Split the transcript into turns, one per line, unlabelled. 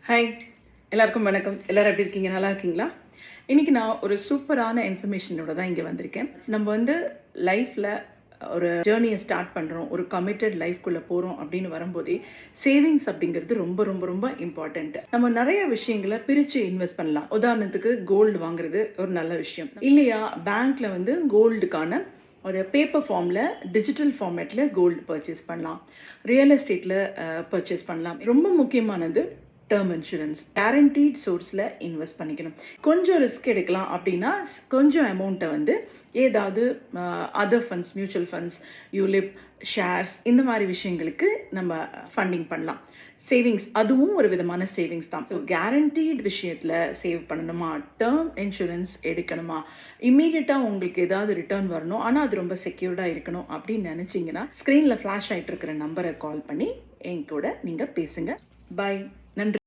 Hi, எல்லாருக்கும் வணக்கம். எல்லாரும் எப்படி இருக்கீங்க? நல்லா இருக்கீங்களா? இன்னைக்கு நான் ஒரு சூப்பரான இன்ஃபர்மேஷனோட தான் இங்கே வந்திருக்கேன். நம்ம வந்து லைஃப்பில் ஒரு ஜேர்னியை ஸ்டார்ட் பண்ணுறோம், ஒரு கமிட்டட் லைஃப்குள்ளே போகிறோம் அப்படின்னு வரும்போதே சேவிங்ஸ் அப்படிங்கிறது ரொம்ப ரொம்ப ரொம்ப இம்பார்ட்டண்ட். நம்ம நிறைய விஷயங்களை பிரித்து இன்வெஸ்ட் பண்ணலாம். உதாரணத்துக்கு கோல்டு வாங்குறது ஒரு நல்ல விஷயம் இல்லையா? பேங்க்ல வந்து கோல்டுக்கான ஒரு பேப்பர் ஃபார்மில் டிஜிட்டல் ஃபார்மேட்டில் கோல்டு பர்ச்சேஸ் பண்ணலாம். ரியல் எஸ்டேட்டில் பர்ச்சேஸ் பண்ணலாம். ரொம்ப முக்கியமானது டேர்ம் இன்சூரன்ஸ். கேரண்டீட் சோர்ஸில் இன்வெஸ்ட் பண்ணிக்கணும். கொஞ்சம் ரிஸ்க் எடுக்கலாம் அப்படின்னா கொஞ்சம் அமௌண்ட்டை வந்து ஏதாவது other funds, mutual funds, ULIP, shares இந்த மாதிரி விஷயங்களுக்கு நம்ம ஃபண்டிங் பண்ணலாம். சேவிங்ஸ் அதுவும் ஒரு விதமான சேவிங்ஸ் தான். ஸோ கேரண்டீட் விஷயத்தில் சேவ் பண்ணணுமா, டேர்ம் இன்சூரன்ஸ் எடுக்கணுமா, இம்மீடியட்டாக உங்களுக்கு ஏதாவது ரிட்டர்ன் வரணும் ஆனால் அது ரொம்ப செக்யூர்டாக இருக்கணும் அப்படின்னு நினச்சிங்கன்னா ஸ்க்ரீனில் ஃப்ளாஷ் ஆகிட்டு இருக்கிற நம்பரை கால் பண்ணி என் கூட நீங்கள் பேசுங்க. பாய். நன்றி.